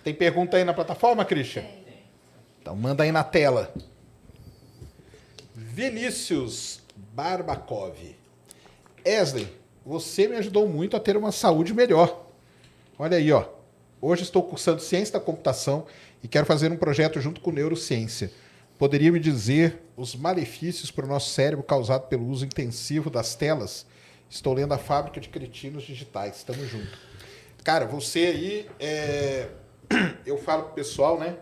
Tem pergunta aí na plataforma, Christian? Tem. Então manda aí na tela. Vinícius Barbakov. Wesley, você me ajudou muito a ter uma saúde melhor. Olha aí, ó. Hoje estou cursando Ciência da Computação e quero fazer um projeto junto com Neurociência. Poderia me dizer os malefícios para o nosso cérebro causado pelo uso intensivo das telas? Estou lendo A Fábrica de Cretinos Digitais. Tamo junto. Cara, você aí... Eu falo pro pessoal, né?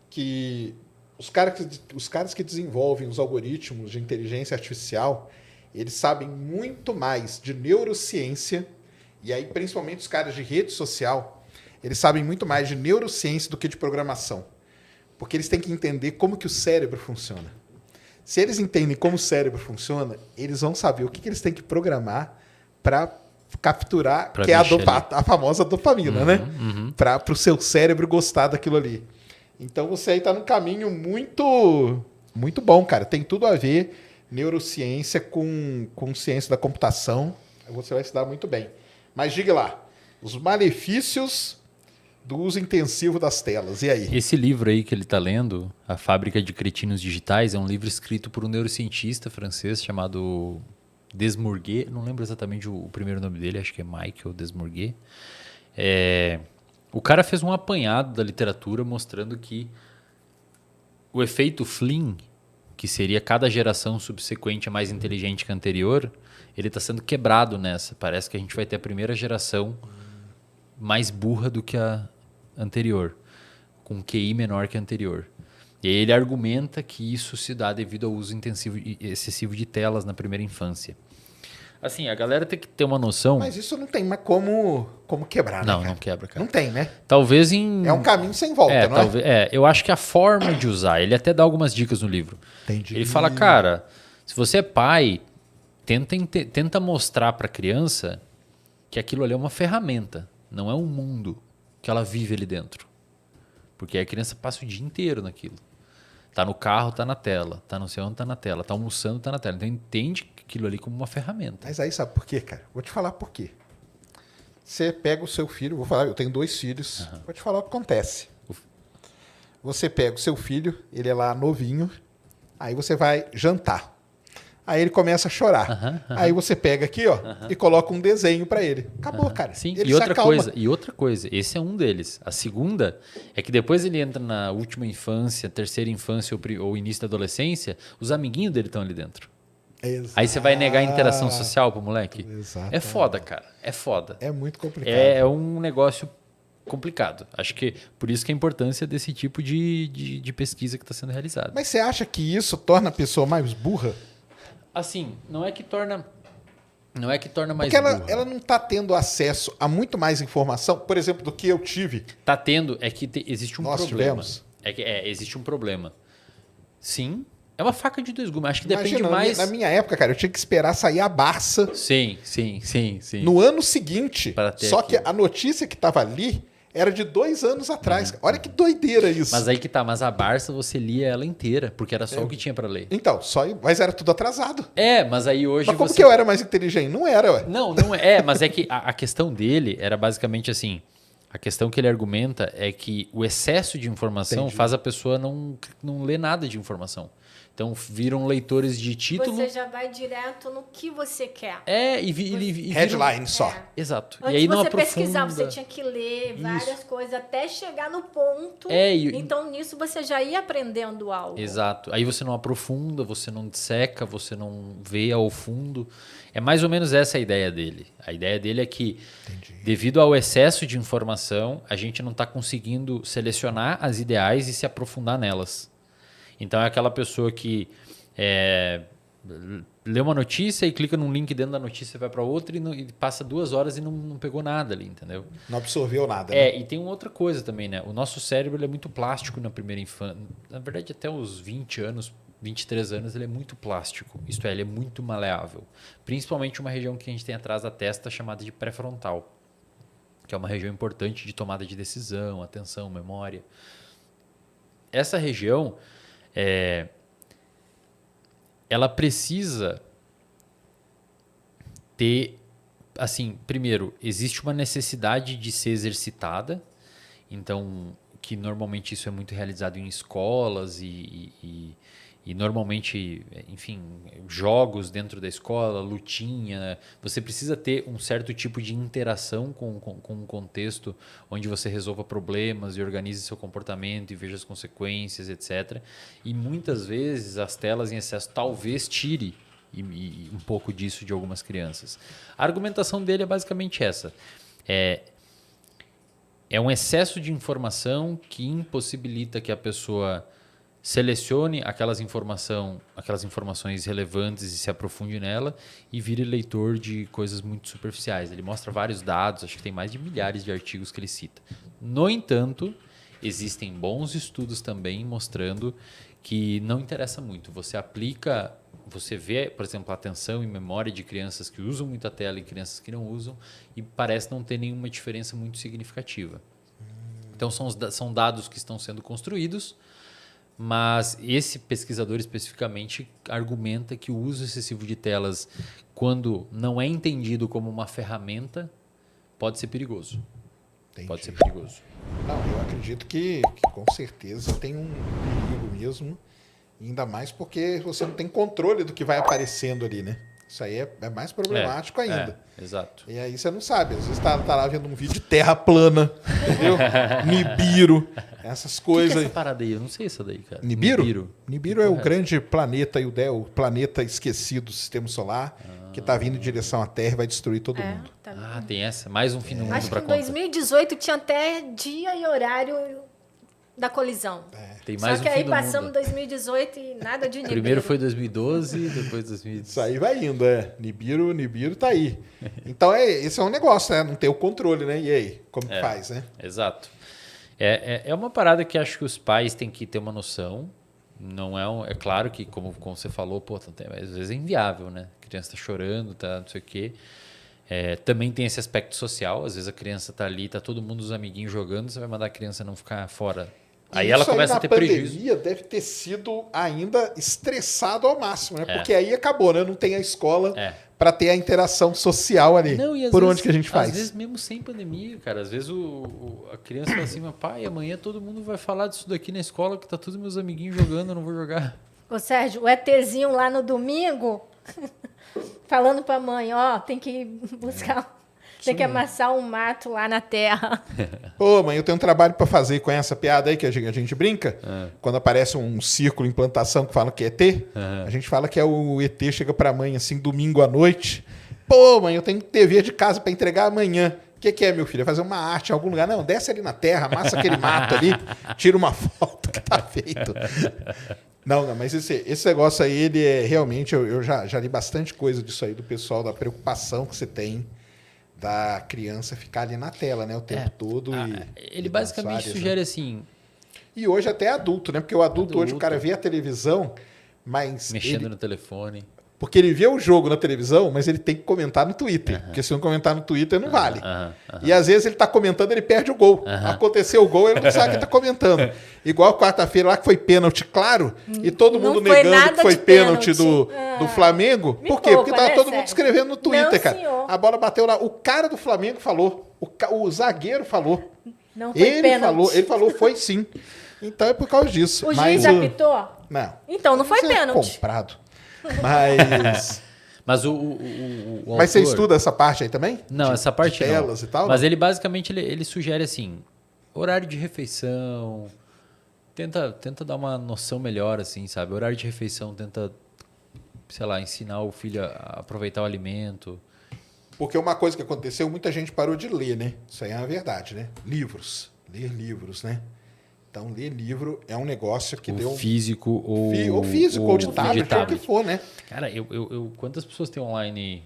Que os caras que desenvolvem os algoritmos de inteligência artificial, eles sabem muito mais de neurociência, e aí principalmente os caras de rede social, eles sabem muito mais de neurociência do que de programação. Porque eles têm que entender como que o cérebro funciona. Se eles entendem como o cérebro funciona, eles vão saber o que eles têm que programar para capturar, que é a famosa dopamina, né? Para o seu cérebro gostar daquilo ali. Então você aí está num caminho muito, muito bom, cara. Tem tudo a ver neurociência com ciência da computação. Você vai se dar muito bem. Mas diga lá, os malefícios do uso intensivo das telas. E aí? Esse livro aí que ele está lendo, A Fábrica de Cretinos Digitais, é um livro escrito por um neurocientista francês chamado Desmourguet. Não lembro exatamente o primeiro nome dele, acho que é Michael Desmourguet. O cara fez um apanhado da literatura mostrando que o efeito Flynn, que seria cada geração subsequente mais inteligente que a anterior, ele está sendo quebrado nessa. Parece que a gente vai ter a primeira geração mais burra do que a anterior, com QI menor que a anterior. E aí ele argumenta que isso se dá devido ao uso excessivo de telas na primeira infância. Assim, a galera tem que ter uma noção... Mas isso não tem mais como quebrar, né? Não quebra, cara. Não tem, né? Talvez em... É um caminho sem volta, não é? Eu acho que a forma de usar... Ele até dá algumas dicas no livro. Entendi. Ele fala, cara, se você é pai, tenta mostrar para a criança que aquilo ali é uma ferramenta, não é um mundo que ela vive ali dentro. Porque a criança passa o dia inteiro naquilo. Tá no carro, tá na tela. Tá no sei onde, tá na tela. Tá almoçando, tá na tela. Então entende aquilo ali como uma ferramenta. Mas aí sabe por quê, cara? Vou te falar por quê. Você pega o seu filho, vou falar, eu tenho 2 filhos, vou te falar o que acontece. Você pega o seu filho, ele é lá novinho, aí você vai jantar. Aí ele começa a chorar. Aí você pega aqui, ó, e coloca um desenho para ele. Acabou, cara. Sim. Ele E outra coisa, esse é um deles. A segunda é que depois ele entra na última infância, terceira infância ou início da adolescência, os amiguinhos dele estão ali dentro. Exato. Aí você vai negar a interação social pro moleque? Exato. É foda, cara. É foda. É muito complicado. É um negócio complicado. Acho que por isso que a importância desse tipo de pesquisa que está sendo realizada. Mas você acha que isso torna a pessoa mais burra? Assim, não é que torna mais Porque burra. ela não está tendo acesso a muito mais informação, por exemplo, do que eu tive. Tá tendo, é que existe um Nós problema. tivemos. Existe um problema. Sim, é uma faca de 2 gumes. Acho que depende Imagina, mais... na minha época, cara, eu tinha que esperar sair a Barça Sim. no ano seguinte. Para ter Só aquilo. que a notícia que estava ali era de 2 anos atrás. Olha que doideira isso. Mas aí que tá, mas a Barça você lia ela inteira, porque era só o que tinha para ler. Então, mas era tudo atrasado. Mas aí hoje Mas como que eu era mais inteligente? Não era, ué. Não mas é que a questão dele era basicamente assim, a questão que ele argumenta é que o excesso de informação faz a pessoa não ler nada de informação. Então viram leitores de título. Você já vai direto no que você quer. E Headline só. Exato. Antes e aí de não você aprofunda. pesquisar, você tinha que ler várias coisas até chegar no ponto. Então, nisso, você já ia aprendendo algo. Exato. Aí você não aprofunda, você não disseca, você não vê ao fundo. É mais ou menos essa a ideia dele. A ideia dele é que, devido ao excesso de informação, a gente não está conseguindo selecionar as ideais e se aprofundar nelas. Então é aquela pessoa que lê uma notícia e clica num link dentro da notícia, vai para outra e passa 2 horas e não pegou nada ali, entendeu? Não absorveu nada. Né? E tem uma outra coisa também, né? O nosso cérebro ele é muito plástico na primeira infância. Na verdade, até os 20 anos, 23 anos, ele é muito plástico. Isto é, ele é muito maleável. Principalmente uma região que a gente tem atrás da testa chamada de pré-frontal, que é uma região importante de tomada de decisão, atenção, memória. Essa região... ela precisa ter, assim, primeiro, existe uma necessidade de ser exercitada Então, que normalmente isso é muito realizado em escolas e normalmente, enfim, jogos dentro da escola, lutinha. Você precisa ter um certo tipo de interação com um contexto onde você resolva problemas e organize seu comportamento e veja as consequências, etc. E muitas vezes as telas em excesso talvez tire e um pouco disso de algumas crianças. A argumentação dele é basicamente essa. É um excesso de informação que impossibilita que a pessoa selecione aquelas informações relevantes e se aprofunde nela e vire leitor de coisas muito superficiais. Ele mostra vários dados, acho que tem mais de milhares de artigos que ele cita. No entanto, existem bons estudos também mostrando que não interessa muito. Você vê, por exemplo, a atenção e memória de crianças que usam muita tela e crianças que não usam e parece não ter nenhuma diferença muito significativa. Então, são dados que estão sendo construídos, mas esse pesquisador especificamente argumenta que o uso excessivo de telas, quando não é entendido como uma ferramenta, pode ser perigoso. Entendi. Pode ser perigoso. Não, eu acredito que com certeza tem um perigo mesmo, ainda mais porque você não tem controle do que vai aparecendo ali, né? Isso aí é mais problemático ainda. Exato. E aí você não sabe. Às vezes tá lá vendo um vídeo de terra plana, entendeu? Nibiru, essas coisas. O que é essa parada aí? Eu não sei essa daí, cara. Nibiru? Nibiru é o grande planeta, o planeta esquecido do Sistema Solar, que está vindo em direção à Terra e vai destruir todo mundo. Tá Tem essa. Mais um fim do mundo Acho que pra em conta. 2018 tinha até dia e horário da colisão. Tem mais Só que um aí fim do passamos mundo. 2018 e nada de Nibiru. Primeiro foi 2012, depois 2018. Isso aí vai indo, Nibiru tá aí. Então, esse é um negócio, né? Não ter o controle, né? E aí, como que faz, né? Exato. É uma parada que acho que os pais têm que ter uma noção. Não é claro que, como você falou, às vezes é inviável, né? A criança está chorando, tá não sei o quê. Também tem esse aspecto social. Às vezes a criança está ali, tá todo mundo, os amiguinhos jogando, você vai mandar a criança não ficar fora. Aí ela começa a ter prejuízo. A pandemia deve ter sido ainda estressado ao máximo, né? Porque aí acabou, né? Não tem a escola para ter a interação social ali. Não, e por onde que a gente faz? Às vezes mesmo sem pandemia, cara. Às vezes a criança fala assim, mas pai, amanhã todo mundo vai falar disso daqui na escola, que tá todos meus amiguinhos jogando, eu não vou jogar. Ô Sérgio, o ETzinho lá no domingo, falando pra mãe, tem que buscar... Tem que amassar um mato lá na terra. Pô, mãe, eu tenho um trabalho para fazer com essa piada aí que a gente brinca. Quando aparece um círculo em plantação que fala que é ET, a gente fala que é o ET, chega para a mãe assim, domingo à noite. Pô, mãe, eu tenho dever de casa para entregar amanhã. O que é, meu filho? É fazer uma arte em algum lugar? Não, desce ali na terra, amassa aquele mato ali, tira uma foto que tá feito. Não, mas esse negócio aí, ele é realmente, eu já li bastante coisa disso aí, do pessoal, da preocupação que você tem da criança ficar ali na tela, né, o tempo todo. Ele basicamente sugere assim... E hoje até adulto, né? Porque o adulto hoje, o cara vê a televisão, mas... Mexendo no telefone. Porque ele vê o jogo na televisão, mas ele tem que comentar no Twitter. Porque se não comentar no Twitter, não vale. E às vezes ele tá comentando, ele perde o gol. Aconteceu o gol, ele não sabe que ele tá comentando. Igual quarta-feira lá, que foi pênalti, claro, e todo mundo negando que foi pênalti do Flamengo. Por quê? Porque tava todo mundo escrevendo no Twitter, cara. Senhor. A bola bateu lá. O cara do Flamengo falou. O zagueiro falou. Não foi pênalti. Ele falou, foi sim. Então é por causa disso. O juiz apitou? Não. Então não foi pênalti. Comprado. Mas Mas você estuda essa parte aí também? Não, essa parte de telas não. E tal? Mas ele basicamente ele sugere assim, horário de refeição, tenta dar uma noção melhor, assim, sabe? Horário de refeição, tenta, sei lá, ensinar o filho a aproveitar o alimento. Porque uma coisa que aconteceu, muita gente parou de ler, né? Isso aí é uma verdade, né? Ler livros, né? Então, ler livro é um negócio que deu... Físico ou de tablet, ou o que for, né? Cara, quantas pessoas tem online?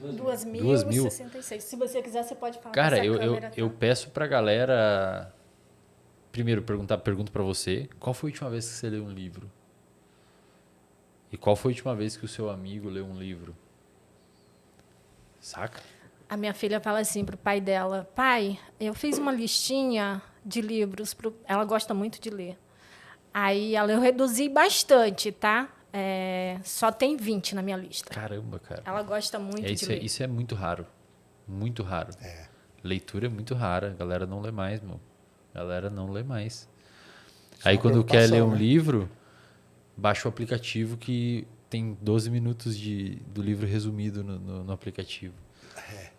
2.066. Se você quiser, você pode falar. Cara, eu peço pra galera... Primeiro, pergunto pra você. Qual foi a última vez que você leu um livro? E qual foi a última vez que o seu amigo leu um livro? Saca? A minha filha fala assim pro pai dela: pai, eu fiz uma listinha de livros. Ela gosta muito de ler. Aí eu reduzi bastante, tá? Só tem 20 na minha lista. Caramba, cara. Ela gosta muito de ler. Isso é muito raro. Muito raro. Leitura é muito rara, a galera não lê mais, meu. A galera não lê mais. Isso é Aí uma quando quer ler um preocupação, né? livro, baixa o aplicativo que tem 12 minutos do livro resumido no aplicativo.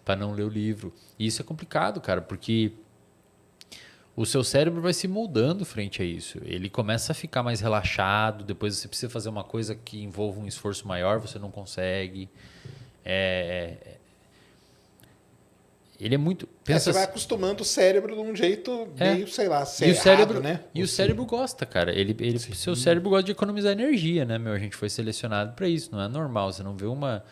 Para não ler o livro. E isso é complicado, cara, porque o seu cérebro vai se moldando frente a isso. Ele começa a ficar mais relaxado, depois você precisa fazer uma coisa que envolva um esforço maior, você não consegue. Ele é muito... Você vai assim, acostumando o cérebro de um jeito meio, sei lá, e o cerrado, cérebro, né? e o cérebro gosta, cara. Seu cérebro gosta de economizar energia, né, meu? A gente foi selecionado para isso. Não é normal. Você não vê uma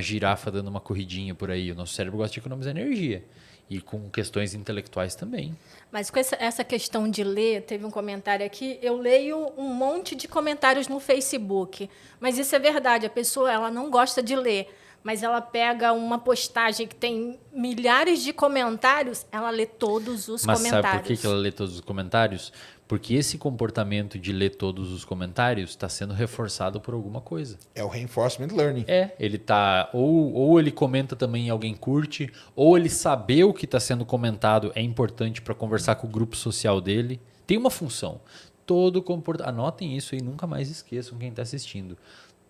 girafa dando uma corridinha por aí. O nosso cérebro gosta de economizar energia. E com questões intelectuais também. Mas com essa questão de ler, teve um comentário aqui, eu leio um monte de comentários no Facebook, mas isso é verdade, a pessoa ela não gosta de ler, mas ela pega uma postagem que tem milhares de comentários, ela lê todos os Mas comentários. sabe por que ela lê todos os comentários? Porque esse comportamento de ler todos os comentários está sendo reforçado por alguma coisa. É o reinforcement learning. Ele tá. Ou ele comenta também e alguém curte, ou ele saber o que está sendo comentado é importante para conversar com o grupo social dele. Tem uma função. Todo comportamento. Anotem isso e nunca mais esqueçam quem está assistindo.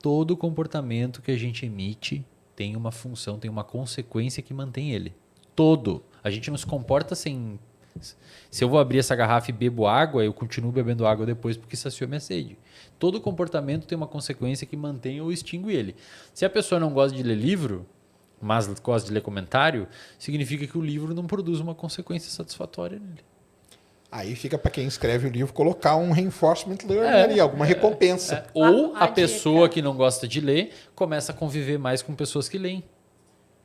Todo comportamento que a gente emite tem uma função, tem uma consequência que mantém ele. Todo. A gente não se comporta sem. Se eu vou abrir essa garrafa e bebo água, eu continuo bebendo água depois porque saciou minha sede. Todo comportamento tem uma consequência que mantém ou extingue ele. Se a pessoa não gosta de ler livro, mas gosta de ler comentário, significa que o livro não produz uma consequência satisfatória nele. Aí fica para quem escreve o livro colocar um reinforcement learning ali, alguma recompensa. Ou A a pessoa dica. que não gosta de ler começa a conviver mais com pessoas que leem.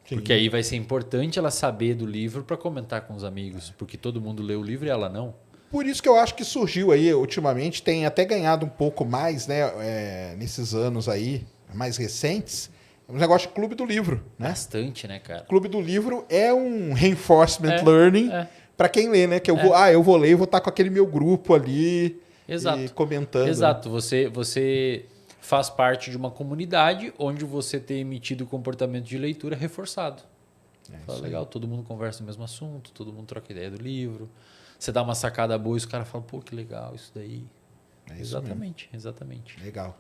Sim. Porque aí vai ser importante ela saber do livro para comentar com os amigos. Porque todo mundo lê o livro e ela não. Por isso que eu acho que surgiu aí, ultimamente, tem até ganhado um pouco mais, né, nesses anos aí, mais recentes, um negócio de clube do livro, né? Bastante, né, cara? Clube do livro é um reinforcement learning para quem lê, né? Que eu vou ler e vou estar com aquele meu grupo ali e comentando. Exato. Você faz parte de uma comunidade onde você tem emitido comportamento de leitura reforçado. Fala, legal, todo mundo conversa no mesmo assunto, todo mundo troca ideia do livro. Você dá uma sacada boa e os caras falam, pô, que legal isso daí. É isso mesmo. Exatamente. Legal.